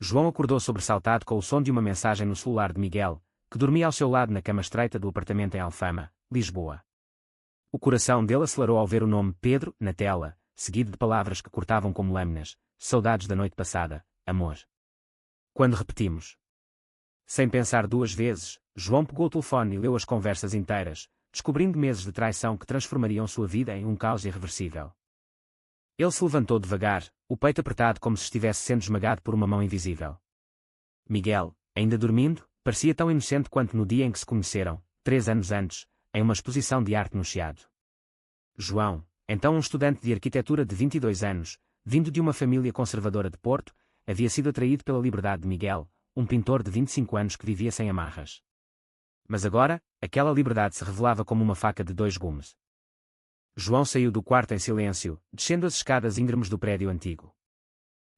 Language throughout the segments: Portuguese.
João acordou sobressaltado com o som de uma mensagem no celular de Miguel, que dormia ao seu lado na cama estreita do apartamento em Alfama, Lisboa. O coração dele acelerou ao ver o nome Pedro na tela, seguido de palavras que cortavam como lâminas: saudades da noite passada, amor. Quando repetimos. Sem pensar duas vezes, João pegou o telefone e leu as conversas inteiras, descobrindo meses de traição que transformariam sua vida em um caos irreversível. Ele se levantou devagar, o peito apertado como se estivesse sendo esmagado por uma mão invisível. Miguel, ainda dormindo, parecia tão inocente quanto no dia em que se conheceram, 3 anos antes, em uma exposição de arte no Chiado. João, então um estudante de arquitetura de 22 anos, vindo de uma família conservadora de Porto, havia sido atraído pela liberdade de Miguel, um pintor de 25 anos que vivia sem amarras. Mas agora, aquela liberdade se revelava como uma faca de 2 gumes. João saiu do quarto em silêncio, descendo as escadas íngremes do prédio antigo.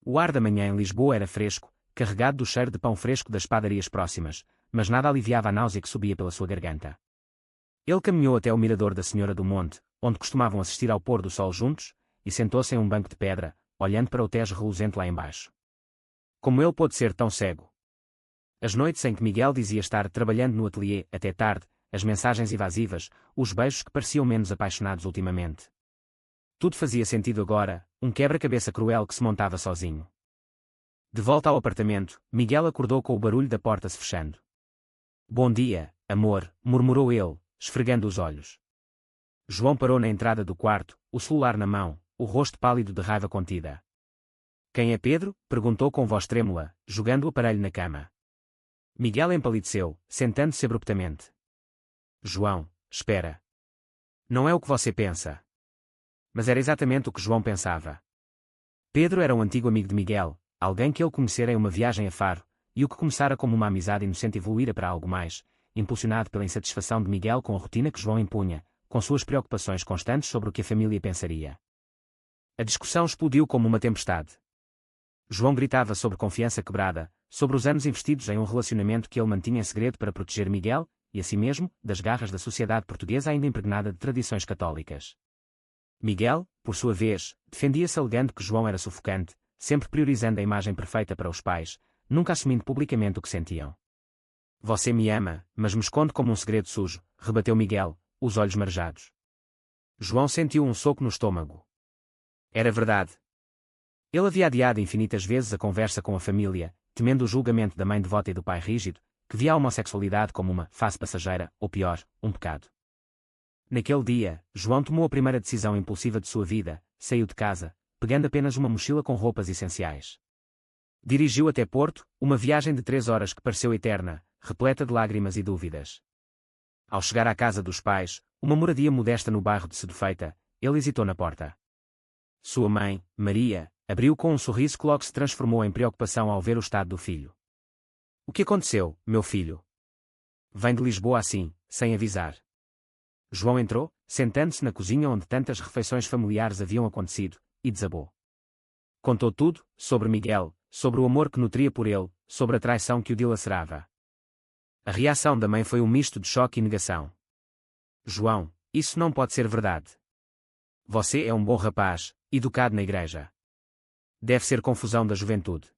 O ar da manhã em Lisboa era fresco, carregado do cheiro de pão fresco das padarias próximas, mas nada aliviava a náusea que subia pela sua garganta. Ele caminhou até o mirador da Senhora do Monte, onde costumavam assistir ao pôr do sol juntos, e sentou-se em um banco de pedra, olhando para o Tejo reluzente lá embaixo. Como ele pôde ser tão cego? As noites em que Miguel dizia estar trabalhando no ateliê até tarde, as mensagens evasivas, os beijos que pareciam menos apaixonados ultimamente. Tudo fazia sentido agora, um quebra-cabeça cruel que se montava sozinho. De volta ao apartamento, Miguel acordou com o barulho da porta se fechando. Bom dia, amor, murmurou ele, esfregando os olhos. João parou na entrada do quarto, o celular na mão, o rosto pálido de raiva contida. Quem é Pedro? Perguntou com voz trêmula, jogando o aparelho na cama. Miguel empalideceu, sentando-se abruptamente. João, espera. Não é o que você pensa. Mas era exatamente o que João pensava. Pedro era um antigo amigo de Miguel, alguém que ele conhecera em uma viagem a Faro, e o que começara como uma amizade inocente evoluíra para algo mais, impulsionado pela insatisfação de Miguel com a rotina que João impunha, com suas preocupações constantes sobre o que a família pensaria. A discussão explodiu como uma tempestade. João gritava sobre confiança quebrada, sobre os anos investidos em um relacionamento que ele mantinha em segredo para proteger Miguel, e a si mesmo, das garras da sociedade portuguesa ainda impregnada de tradições católicas. Miguel, por sua vez, defendia-se alegando que João era sufocante, sempre priorizando a imagem perfeita para os pais, nunca assumindo publicamente o que sentiam. Você me ama, mas me esconde como um segredo sujo, rebateu Miguel, os olhos marejados. João sentiu um soco no estômago. Era verdade. Ele havia adiado infinitas vezes a conversa com a família, temendo o julgamento da mãe devota e do pai rígido, que via a homossexualidade como uma fase passageira, ou pior, um pecado. Naquele dia, João tomou a primeira decisão impulsiva de sua vida, saiu de casa, pegando apenas uma mochila com roupas essenciais. Dirigiu até Porto, uma viagem de 3 horas que pareceu eterna, repleta de lágrimas e dúvidas. Ao chegar à casa dos pais, uma moradia modesta no bairro de Sedufeita, ele hesitou na porta. Sua mãe, Maria, abriu com um sorriso que logo se transformou em preocupação ao ver o estado do filho. O que aconteceu, meu filho? Vem de Lisboa assim, sem avisar. João entrou, sentando-se na cozinha onde tantas refeições familiares haviam acontecido, e desabou. Contou tudo, sobre Miguel, sobre o amor que nutria por ele, sobre a traição que o dilacerava. A reação da mãe foi um misto de choque e negação. João, isso não pode ser verdade. Você é um bom rapaz, educado na igreja. Deve ser confusão da juventude.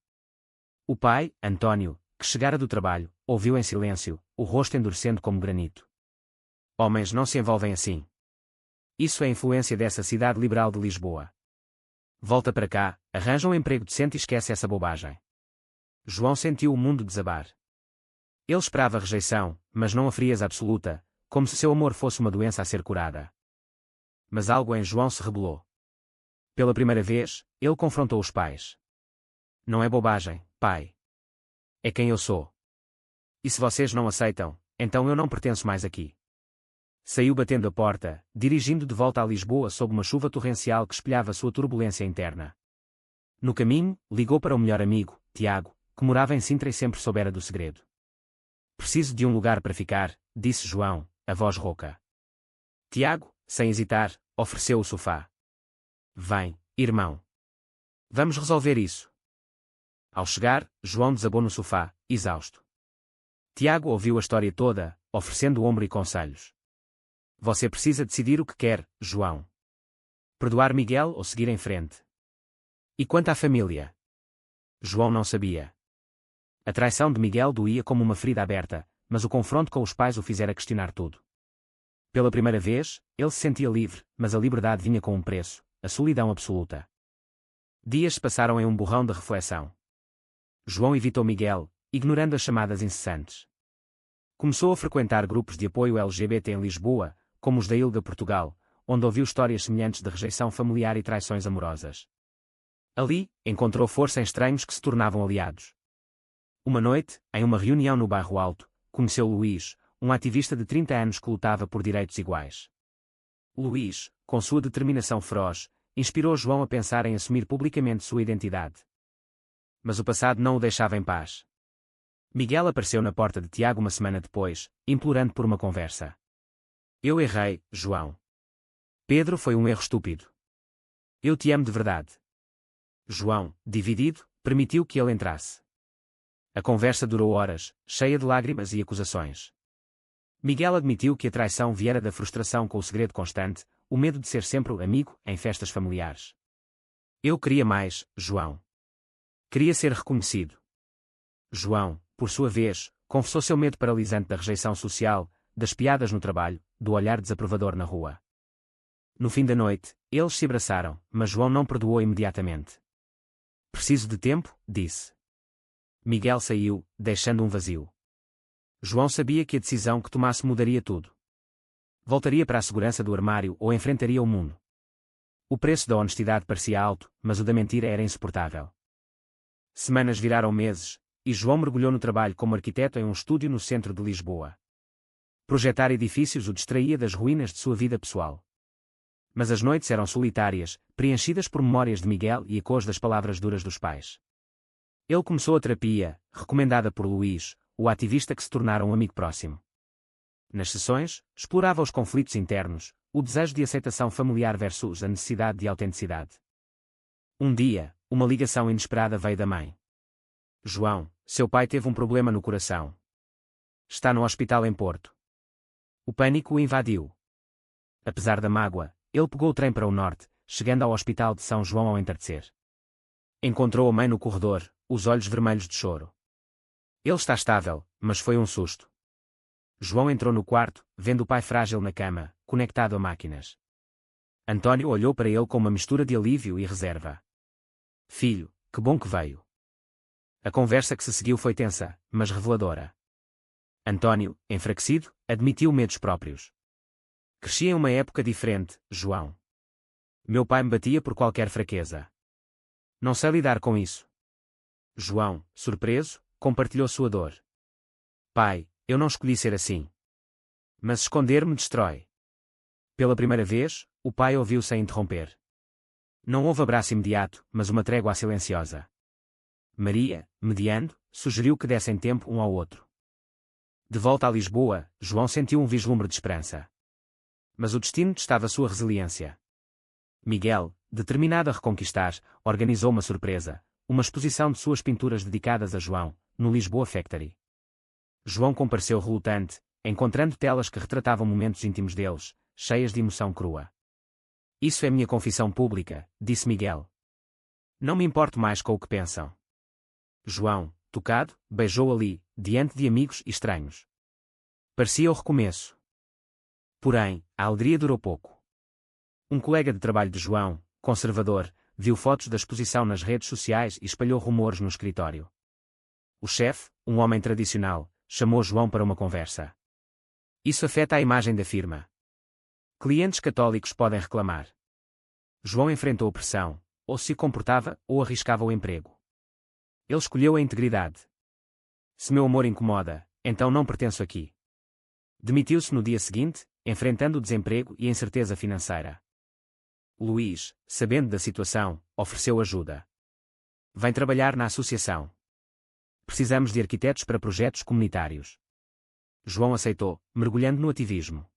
O pai, António, que chegara do trabalho, ouviu em silêncio, o rosto endurecendo como granito. Homens não se envolvem assim. Isso é influência dessa cidade liberal de Lisboa. Volta para cá, arranja um emprego decente e esquece essa bobagem. João sentiu o mundo desabar. Ele esperava rejeição, mas não a frieza absoluta, como se seu amor fosse uma doença a ser curada. Mas algo em João se rebelou. Pela primeira vez, ele confrontou os pais. Não é bobagem, pai. É quem eu sou. E se vocês não aceitam, então eu não pertenço mais aqui. Saiu batendo a porta, dirigindo de volta a Lisboa sob uma chuva torrencial que espelhava sua turbulência interna. No caminho, ligou para o melhor amigo, Tiago, que morava em Sintra e sempre soubera do segredo. Preciso de um lugar para ficar, disse João, a voz rouca. Tiago, sem hesitar, ofereceu o sofá. Vem, irmão. Vamos resolver isso. Ao chegar, João desabou no sofá, exausto. Tiago ouviu a história toda, oferecendo o ombro e conselhos. Você precisa decidir o que quer, João. Perdoar Miguel ou seguir em frente? E quanto à família? João não sabia. A traição de Miguel doía como uma ferida aberta, mas o confronto com os pais o fizera questionar tudo. Pela primeira vez, ele se sentia livre, mas a liberdade vinha com um preço, a solidão absoluta. Dias se passaram em um borrão de reflexão. João evitou Miguel, ignorando as chamadas incessantes. Começou a frequentar grupos de apoio LGBT em Lisboa, como os da Ilha Portugal, onde ouviu histórias semelhantes de rejeição familiar e traições amorosas. Ali, encontrou força em estranhos que se tornavam aliados. Uma noite, em uma reunião no Bairro Alto, conheceu Luís, um ativista de 30 anos que lutava por direitos iguais. Luís, com sua determinação feroz, inspirou João a pensar em assumir publicamente sua identidade. Mas o passado não o deixava em paz. Miguel apareceu na porta de Tiago uma semana depois, implorando por uma conversa. Eu errei, João. Pedro foi um erro estúpido. Eu te amo de verdade. João, dividido, permitiu que ele entrasse. A conversa durou horas, cheia de lágrimas e acusações. Miguel admitiu que a traição viera da frustração com o segredo constante, o medo de ser sempre o amigo em festas familiares. Eu queria mais, João. Queria ser reconhecido. João, por sua vez, confessou seu medo paralisante da rejeição social, das piadas no trabalho, do olhar desaprovador na rua. No fim da noite, eles se abraçaram, mas João não perdoou imediatamente. Preciso de tempo, disse. Miguel saiu, deixando um vazio. João sabia que a decisão que tomasse mudaria tudo. Voltaria para a segurança do armário ou enfrentaria o mundo. O preço da honestidade parecia alto, mas o da mentira era insuportável. Semanas viraram meses, e João mergulhou no trabalho como arquiteto em um estúdio no centro de Lisboa. Projetar edifícios o distraía das ruínas de sua vida pessoal. Mas as noites eram solitárias, preenchidas por memórias de Miguel e ecos das palavras duras dos pais. Ele começou a terapia, recomendada por Luís, o ativista que se tornara um amigo próximo. Nas sessões, explorava os conflitos internos, o desejo de aceitação familiar versus a necessidade de autenticidade. Um dia, uma ligação inesperada veio da mãe. João, seu pai teve um problema no coração. Está no hospital em Porto. O pânico o invadiu. Apesar da mágoa, ele pegou o trem para o norte, chegando ao hospital de São João ao entardecer. Encontrou a mãe no corredor, os olhos vermelhos de choro. Ele está estável, mas foi um susto. João entrou no quarto, vendo o pai frágil na cama, conectado a máquinas. António olhou para ele com uma mistura de alívio e reserva. Filho, que bom que veio. A conversa que se seguiu foi tensa, mas reveladora. António, enfraquecido, admitiu medos próprios. Cresci em uma época diferente, João. Meu pai me batia por qualquer fraqueza. Não sei lidar com isso. João, surpreso, compartilhou sua dor. Pai, eu não escolhi ser assim. Mas esconder-me destrói. Pela primeira vez, o pai ouviu sem interromper. Não houve abraço imediato, mas uma trégua silenciosa. Maria, mediando, sugeriu que dessem tempo um ao outro. De volta a Lisboa, João sentiu um vislumbre de esperança. Mas o destino testava sua resiliência. Miguel, determinado a reconquistar, organizou uma surpresa, uma exposição de suas pinturas dedicadas a João, no Lisboa Factory. João compareceu relutante, encontrando telas que retratavam momentos íntimos deles, cheias de emoção crua. Isso é minha confissão pública, disse Miguel. Não me importo mais com o que pensam. João, tocado, beijou ali, diante de amigos e estranhos. Parecia o recomeço. Porém, a alegria durou pouco. Um colega de trabalho de João, conservador, viu fotos da exposição nas redes sociais e espalhou rumores no escritório. O chefe, um homem tradicional, chamou João para uma conversa. Isso afeta a imagem da firma. Clientes católicos podem reclamar. João enfrentou pressão, ou se comportava, ou arriscava o emprego. Ele escolheu a integridade. Se meu amor incomoda, então não pertenço aqui. Demitiu-se no dia seguinte, enfrentando o desemprego e a incerteza financeira. Luís, sabendo da situação, ofereceu ajuda. Vem trabalhar na associação. Precisamos de arquitetos para projetos comunitários. João aceitou, mergulhando no ativismo.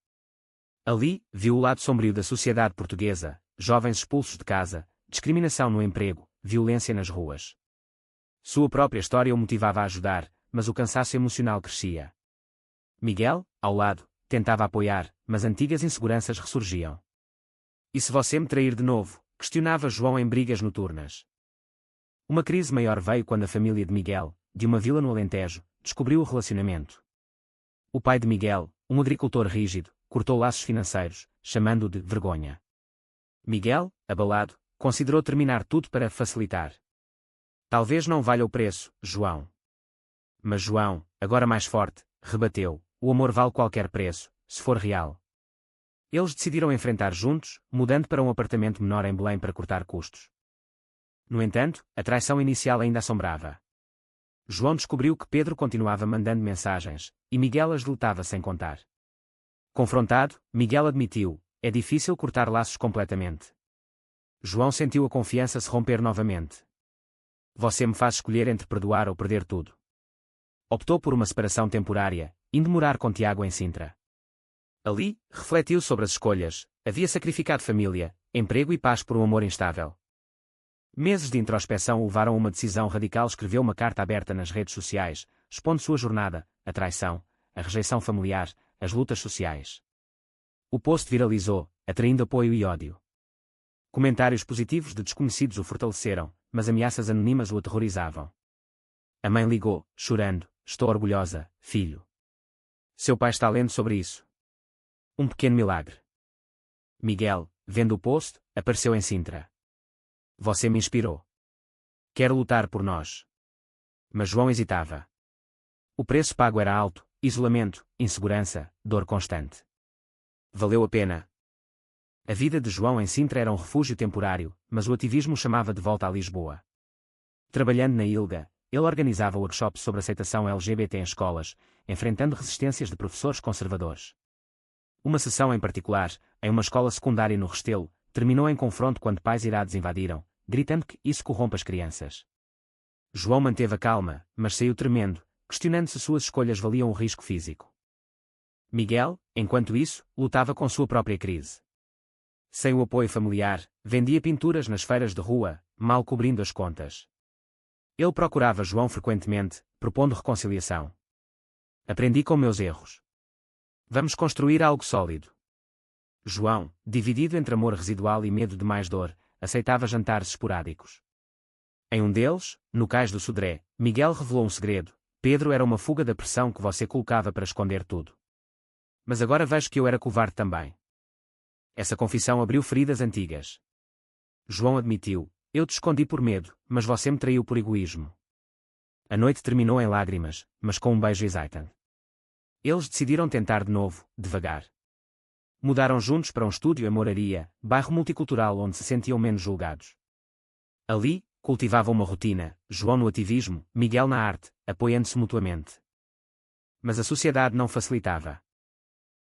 Ali, viu o lado sombrio da sociedade portuguesa, jovens expulsos de casa, discriminação no emprego, violência nas ruas. Sua própria história o motivava a ajudar, mas o cansaço emocional crescia. Miguel, ao lado, tentava apoiar, mas antigas inseguranças ressurgiam. E se você me trair de novo? Questionava João em brigas noturnas. Uma crise maior veio quando a família de Miguel, de uma vila no Alentejo, descobriu o relacionamento. O pai de Miguel, um agricultor rígido, cortou laços financeiros, chamando-o de vergonha. Miguel, abalado, considerou terminar tudo para facilitar. Talvez não valha o preço, João. Mas João, agora mais forte, rebateu: o amor vale qualquer preço, se for real. Eles decidiram enfrentar juntos, mudando para um apartamento menor em Belém para cortar custos. No entanto, a traição inicial ainda assombrava. João descobriu que Pedro continuava mandando mensagens, e Miguel as deletava sem contar. Confrontado, Miguel admitiu: é difícil cortar laços completamente. João sentiu a confiança se romper novamente. Você me faz escolher entre perdoar ou perder tudo. Optou por uma separação temporária, indo morar com Tiago em Sintra. Ali, refletiu sobre as escolhas: havia sacrificado família, emprego e paz por um amor instável. Meses de introspeção o levaram a uma decisão radical. Escreveu uma carta aberta nas redes sociais, expondo sua jornada, a traição, a rejeição familiar, as lutas sociais. O post viralizou, atraindo apoio e ódio. Comentários positivos de desconhecidos o fortaleceram, mas ameaças anônimas o aterrorizavam. A mãe ligou, chorando: estou orgulhosa, filho. Seu pai está lendo sobre isso. Um pequeno milagre. Miguel, vendo o post, apareceu em Sintra. Você me inspirou. Quero lutar por nós. Mas João hesitava. O preço pago era alto: isolamento, insegurança, dor constante. Valeu a pena. A vida de João em Sintra era um refúgio temporário, mas o ativismo o chamava de volta a Lisboa. Trabalhando na ILGA, ele organizava workshops sobre aceitação LGBT em escolas, enfrentando resistências de professores conservadores. Uma sessão em particular, em uma escola secundária no Restelo, terminou em confronto quando pais irados invadiram, gritando que isso corrompe as crianças. João manteve a calma, mas saiu tremendo, questionando se suas escolhas valiam o risco físico. Miguel, enquanto isso, lutava com sua própria crise. Sem o apoio familiar, vendia pinturas nas feiras de rua, mal cobrindo as contas. Ele procurava João frequentemente, propondo reconciliação. Aprendi com meus erros. Vamos construir algo sólido. João, dividido entre amor residual e medo de mais dor, aceitava jantares esporádicos. Em um deles, no cais do Sodré, Miguel revelou um segredo: Pedro era uma fuga da pressão que você colocava para esconder tudo. Mas agora vejo que eu era covarde também. Essa confissão abriu feridas antigas. João admitiu: eu te escondi por medo, mas você me traiu por egoísmo. A noite terminou em lágrimas, mas com um beijo excitante. Eles decidiram tentar de novo, devagar. Mudaram juntos para um estúdio em Moraria, bairro multicultural onde se sentiam menos julgados. Ali, cultivavam uma rotina: João no ativismo, Miguel na arte, apoiando-se mutuamente. Mas a sociedade não facilitava.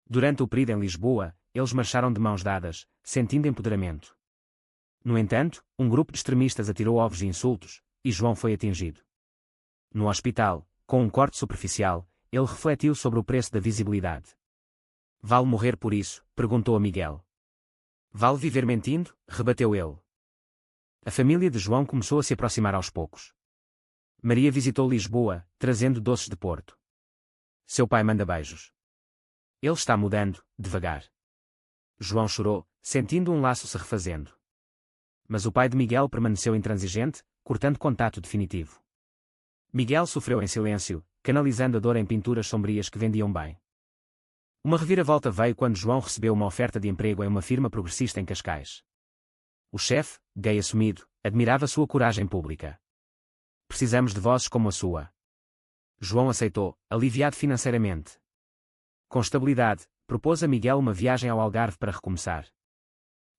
Durante o período em Lisboa, eles marcharam de mãos dadas, sentindo empoderamento. No entanto, um grupo de extremistas atirou ovos e insultos, e João foi atingido. No hospital, com um corte superficial, ele refletiu sobre o preço da visibilidade. Vale morrer por isso? Perguntou a Miguel. Vale viver mentindo? Rebateu ele. A família de João começou a se aproximar aos poucos. Maria visitou Lisboa, trazendo doces de Porto. Seu pai manda beijos. Ele está mudando, devagar. João chorou, sentindo um laço se refazendo. Mas o pai de Miguel permaneceu intransigente, cortando contato definitivo. Miguel sofreu em silêncio, canalizando a dor em pinturas sombrias que vendiam bem. Uma reviravolta veio quando João recebeu uma oferta de emprego em uma firma progressista em Cascais. O chefe, gay assumido, admirava sua coragem pública. Precisamos de vozes como a sua. João aceitou, aliviado financeiramente. Com estabilidade, propôs a Miguel uma viagem ao Algarve para recomeçar.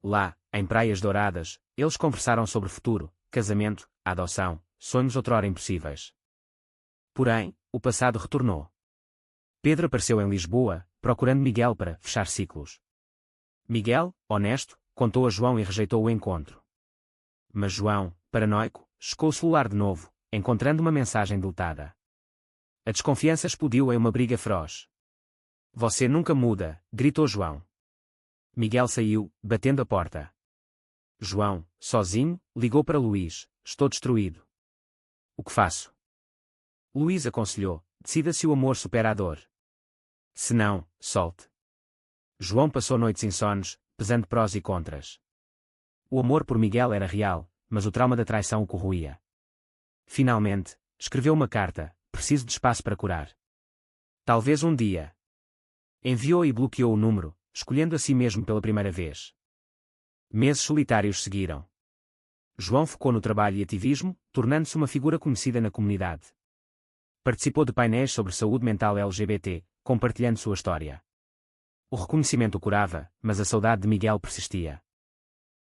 Lá, em Praias Douradas, eles conversaram sobre futuro, casamento, adoção, sonhos outrora impossíveis. Porém, o passado retornou. Pedro apareceu em Lisboa, procurando Miguel para fechar ciclos. Miguel, honesto, contou a João e rejeitou o encontro. Mas João, paranoico, checou o celular de novo, encontrando uma mensagem deletada. A desconfiança explodiu em uma briga feroz. Você nunca muda, gritou João. Miguel saiu, batendo a porta. João, sozinho, ligou para Luís: estou destruído. O que faço? Luís aconselhou: decida se o amor supera a dor. Se não, solte. João passou noites insones, pesando prós e contras. O amor por Miguel era real, mas o trauma da traição o corroía. Finalmente, escreveu uma carta: preciso de espaço para curar. Talvez um dia. Enviou e bloqueou o número, escolhendo a si mesmo pela primeira vez. Meses solitários seguiram. João focou no trabalho e ativismo, tornando-se uma figura conhecida na comunidade. Participou de painéis sobre saúde mental LGBT, compartilhando sua história. O reconhecimento o curava, mas a saudade de Miguel persistia.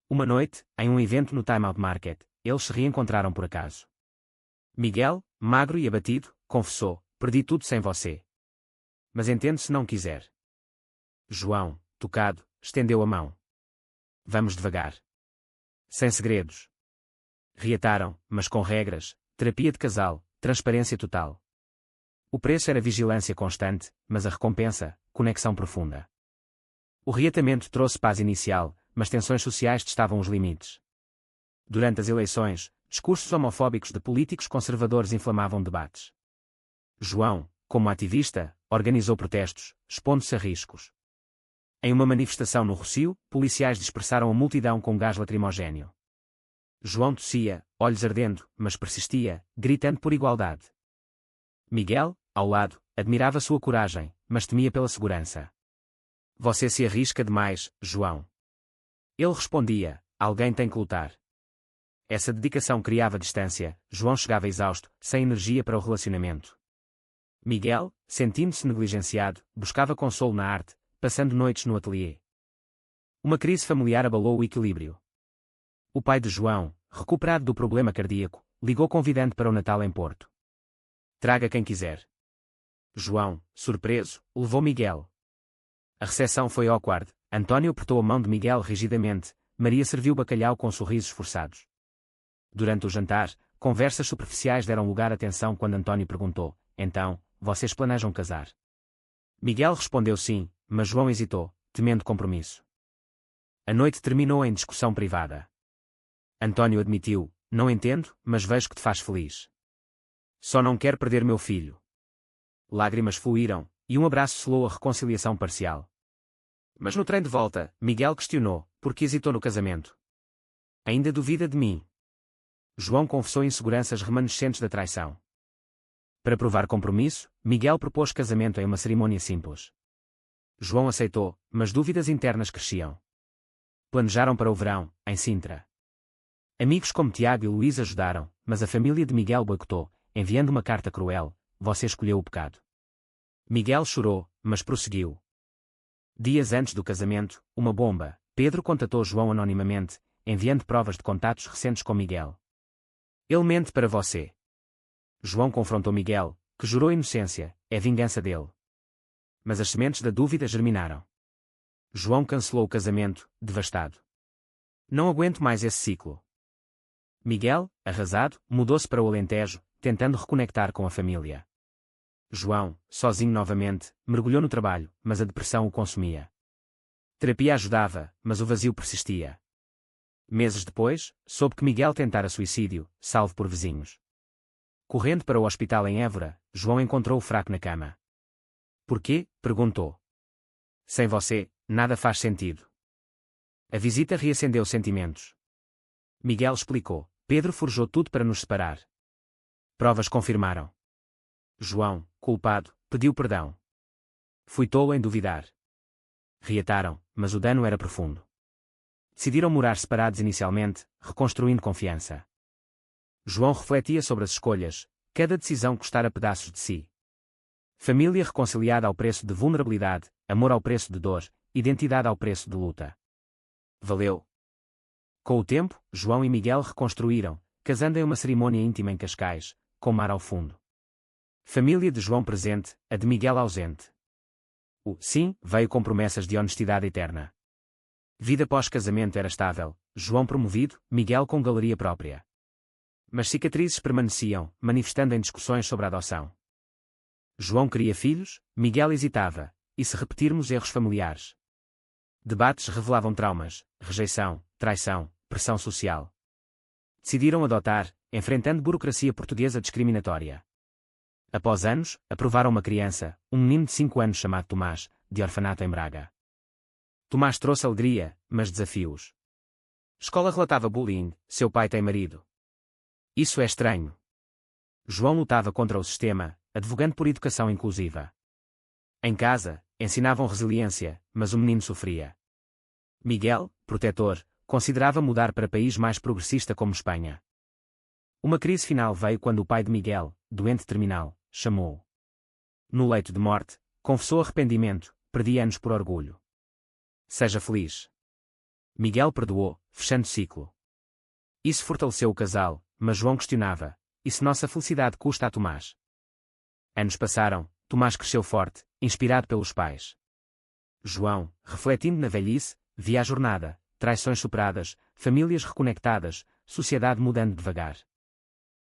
Uma noite, em um evento no Time Out Market, eles se reencontraram por acaso. Miguel, magro e abatido, confessou: perdi tudo sem você. Mas entendo se não quiser. João, tocado, estendeu a mão. Vamos devagar. Sem segredos. Reataram, mas com regras, terapia de casal, transparência total. O preço era vigilância constante, mas a recompensa, conexão profunda. O reatamento trouxe paz inicial, mas tensões sociais testavam os limites. Durante as eleições, discursos homofóbicos de políticos conservadores inflamavam debates. João, como ativista, organizou protestos, expondo-se a riscos. Em uma manifestação no Rossio, policiais dispersaram a multidão com gás lacrimogéneo. João tossia, olhos ardendo, mas persistia, gritando por igualdade. Miguel, ao lado, admirava sua coragem, mas temia pela segurança. Você se arrisca demais, João. Ele respondia: alguém tem que lutar. Essa dedicação criava distância. João chegava exausto, sem energia para o relacionamento. Miguel, sentindo-se negligenciado, buscava consolo na arte, passando noites no ateliê. Uma crise familiar abalou o equilíbrio. O pai de João, recuperado do problema cardíaco, ligou convidando para o Natal em Porto. Traga quem quiser. João, surpreso, levou Miguel. A recepção foi awkward. António apertou a mão de Miguel rigidamente. Maria serviu bacalhau com sorrisos forçados. Durante o jantar, conversas superficiais deram lugar à tensão quando António perguntou: então, vocês planejam casar? Miguel respondeu sim, mas João hesitou, temendo compromisso. A noite terminou em discussão privada. António admitiu: não entendo, mas vejo que te faz feliz. Só não quero perder meu filho. Lágrimas fluíram, e um abraço selou a reconciliação parcial. Mas no trem de volta, Miguel questionou: por que hesitou no casamento? Ainda duvida de mim? João confessou inseguranças remanescentes da traição. Para provar compromisso, Miguel propôs casamento em uma cerimônia simples. João aceitou, mas dúvidas internas cresciam. Planejaram para o verão, em Sintra. Amigos como Tiago e Luís ajudaram, mas a família de Miguel boicotou, enviando uma carta cruel: você escolheu o pecado. Miguel chorou, mas prosseguiu. Dias antes do casamento, uma bomba: Pedro contatou João anonimamente, enviando provas de contatos recentes com Miguel. Ele mente para você. João confrontou Miguel, que jurou inocência: é vingança dele. Mas as sementes da dúvida germinaram. João cancelou o casamento, devastado. Não aguento mais esse ciclo. Miguel, arrasado, mudou-se para o Alentejo, tentando reconectar com a família. João, sozinho novamente, mergulhou no trabalho, mas a depressão o consumia. Terapia ajudava, mas o vazio persistia. Meses depois, soube que Miguel tentara suicídio, salvo por vizinhos. Correndo para o hospital em Évora, João encontrou-o fraco na cama. Por quê? Perguntou. Sem você, nada faz sentido. A visita reacendeu sentimentos. Miguel explicou: Pedro forjou tudo para nos separar. Provas confirmaram. João, culpado, pediu perdão. Fui tolo em duvidar. Reataram, mas o dano era profundo. Decidiram morar separados inicialmente, reconstruindo confiança. João refletia sobre as escolhas, cada decisão custara pedaços de si. Família reconciliada ao preço de vulnerabilidade, amor ao preço de dor, identidade ao preço de luta. Valeu. Com o tempo, João e Miguel reconstruíram, casando em uma cerimônia íntima em Cascais, com mar ao fundo. Família de João presente, a de Miguel ausente. O sim veio com promessas de honestidade eterna. Vida pós-casamento era estável, João promovido, Miguel com galeria própria. Mas cicatrizes permaneciam, manifestando em discussões sobre a adoção. João queria filhos, Miguel hesitava, e se repetirmos erros familiares? Debates revelavam traumas, rejeição, traição, pressão social. Decidiram adotar, enfrentando burocracia portuguesa discriminatória. Após anos, aprovaram uma criança, um menino de 5 anos chamado Tomás, de orfanato em Braga. Tomás trouxe alegria, mas desafios. Escola relatava bullying: seu pai tem marido. Isso é estranho. João lutava contra o sistema, advogando por educação inclusiva. Em casa, ensinavam resiliência, mas o menino sofria. Miguel, protetor, considerava mudar para país mais progressista como Espanha. Uma crise final veio quando o pai de Miguel, doente terminal, chamou-o. No leito de morte, confessou arrependimento, perdi anos por orgulho. Seja feliz. Miguel perdoou, fechando ciclo. Isso fortaleceu o casal, mas João questionava, e se nossa felicidade custa a Tomás? Anos passaram, Tomás cresceu forte, inspirado pelos pais. João, refletindo na velhice, via a jornada, traições superadas, famílias reconectadas, sociedade mudando devagar.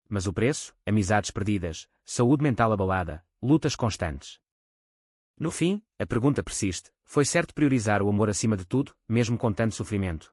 Mas o preço, amizades perdidas, saúde mental abalada, lutas constantes. No fim, a pergunta persiste, foi certo priorizar o amor acima de tudo, mesmo com tanto sofrimento?